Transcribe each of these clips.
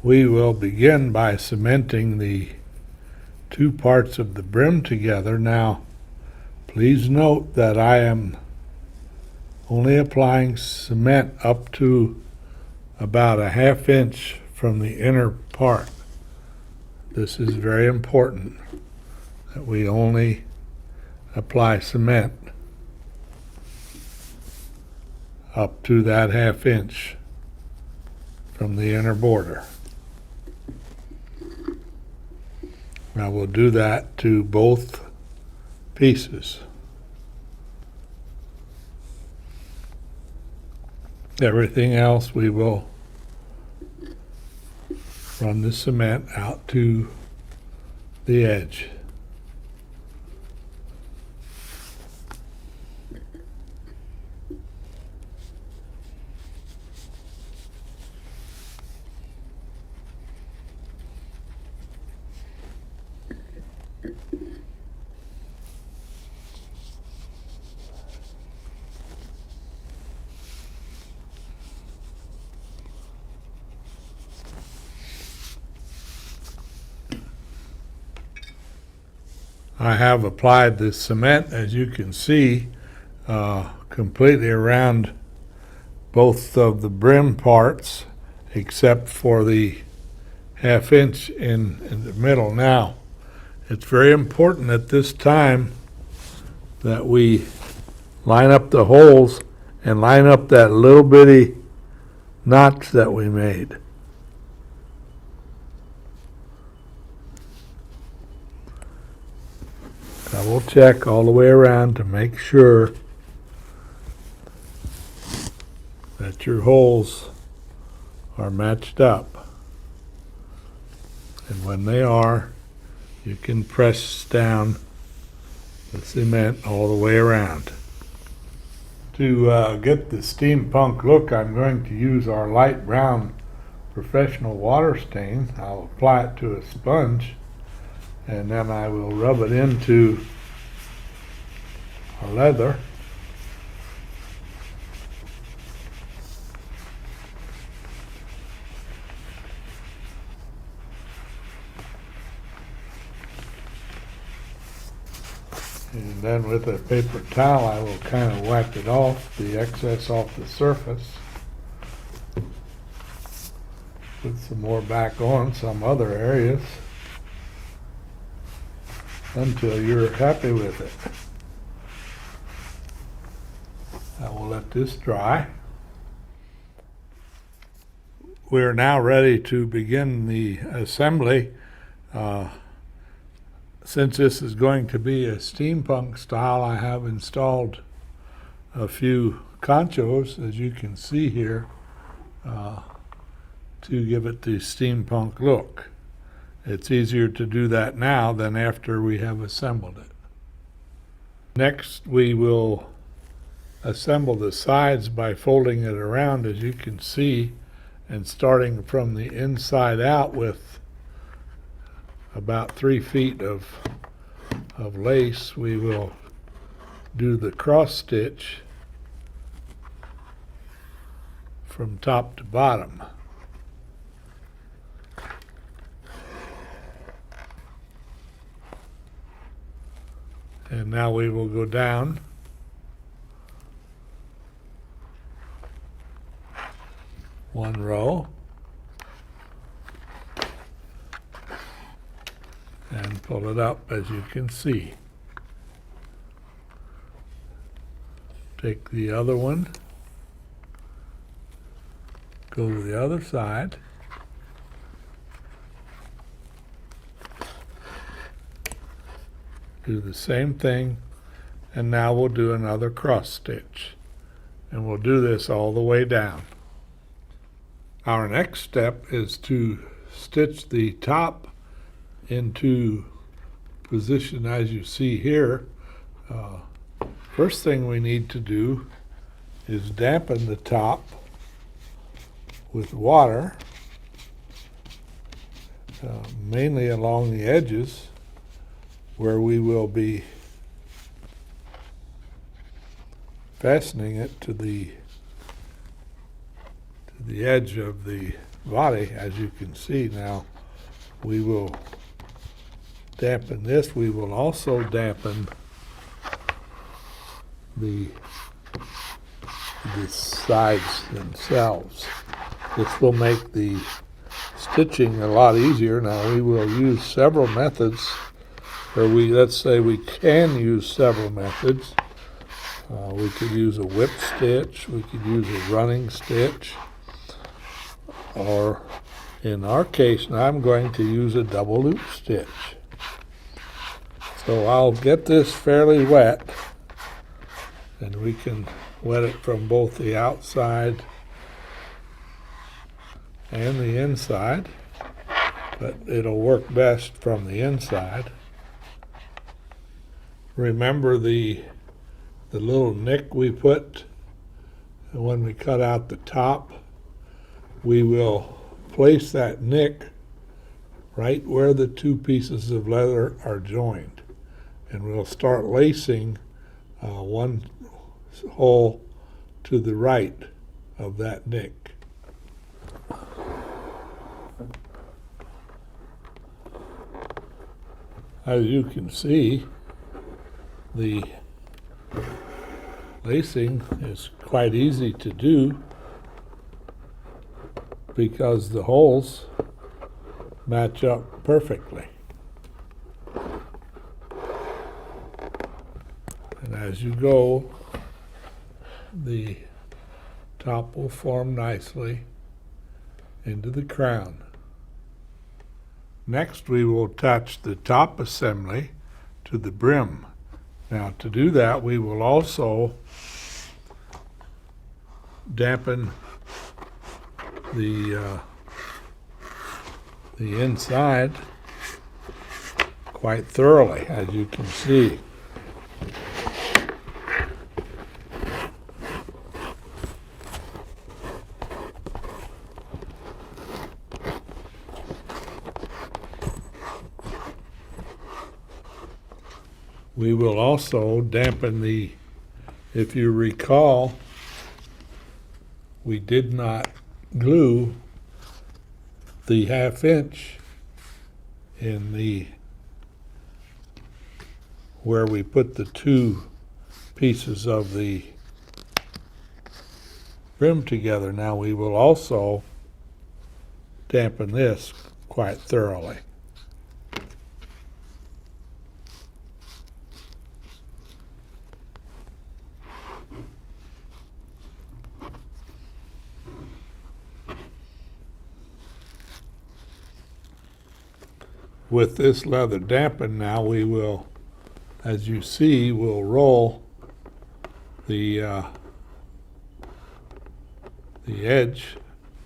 we will begin by cementing the two parts of the brim together. Now, please note that I am only applying cement up to about a ½ inch from the inner part. This is very important that we only apply cement up to that ½ inch from the inner border. Now we'll do that to both pieces. Everything else we will run the cement out to the edge. I have applied the cement, as you can see, completely around both of the brim parts, except for the ½ inch in the middle. Now, it's very important at this time that we line up the holes and line up that little bitty notch that we made. Double check all the way around to make sure that your holes are matched up. And when they are, you can press down the cement all the way around. To get the steampunk look, I'm going to use our light brown professional water stain. I'll apply it to a sponge, and then I will rub it into our leather. And then with a paper towel, I will kind of wipe it off, the excess off the surface. Put some more back on some other areas until you're happy with it. I will let this dry. We are now ready to begin the assembly. Since this is going to be a steampunk style, I have installed a few conchos, as you can see here, to give it the steampunk look. It's easier to do that now than after we have assembled it. Next, we will assemble the sides by folding it around, as you can see, and starting from the inside out with about 3 feet of lace. We will do the cross stitch from top to bottom. And now we will go down one row and pull it up, as you can see. Take the other one, go to the other side, do the same thing, and now we'll do another cross stitch, and we'll do this all the way down. Our next step is to stitch the top into position as you see here. First thing we need to do is dampen the top with water, mainly along the edges where we will be fastening it to the edge of the body, as you can see now. We will dampen this. We will also dampen the sides themselves. This will make the stitching a lot easier. Now we will use several methods, or let's say we can use several methods. We could use a whip stitch, we could use a running stitch, or in our case now I'm going to use a double loop stitch. So I'll get this fairly wet, and we can wet it from both the outside and the inside, but it'll work best from the inside. Remember the little nick we put when we cut out the top? We will place that nick right where the two pieces of leather are joined, and we'll start lacing one hole to the right of that nick. As you can see, the lacing is quite easy to do because the holes match up perfectly. And as you go, the top will form nicely into the crown. Next, we will attach the top assembly to the brim. Now, to do that, we will also dampen the inside quite thoroughly, as you can see. We will also dampen if you recall, we did not glue the 1/2 inch in where we put the two pieces of the brim together. Now we will also dampen this quite thoroughly. With this leather dampened now, we will, as you see, we'll roll the edge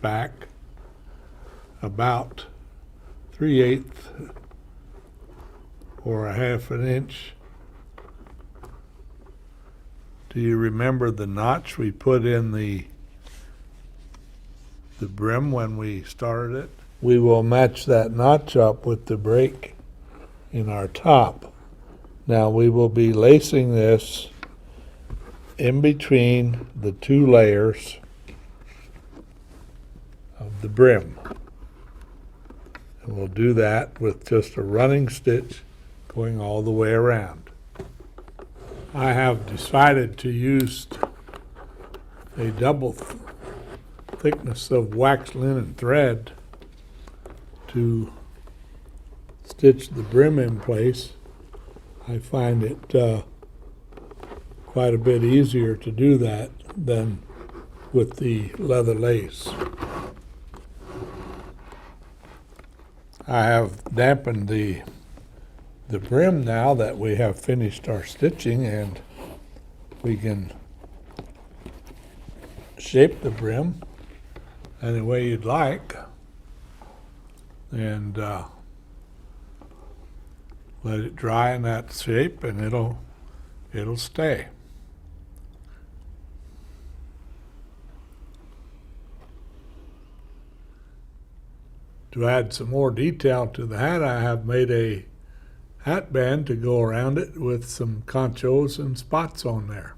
back about 3/8 or 1/2 an inch. Do you remember the notch we put in the brim when we started it? We will match that notch up with the break in our top. Now we will be lacing this in between the two layers of the brim. And we'll do that with just a running stitch going all the way around. I have decided to use a double thickness of waxed linen thread to stitch the brim in place. I find it quite a bit easier to do that than with the leather lace. I have dampened the brim now that we have finished our stitching, and we can shape the brim any way you'd like, and let it dry in that shape, and it'll stay. To add some more detail to the hat, I have made a hat band to go around it with some conchos and spots on there.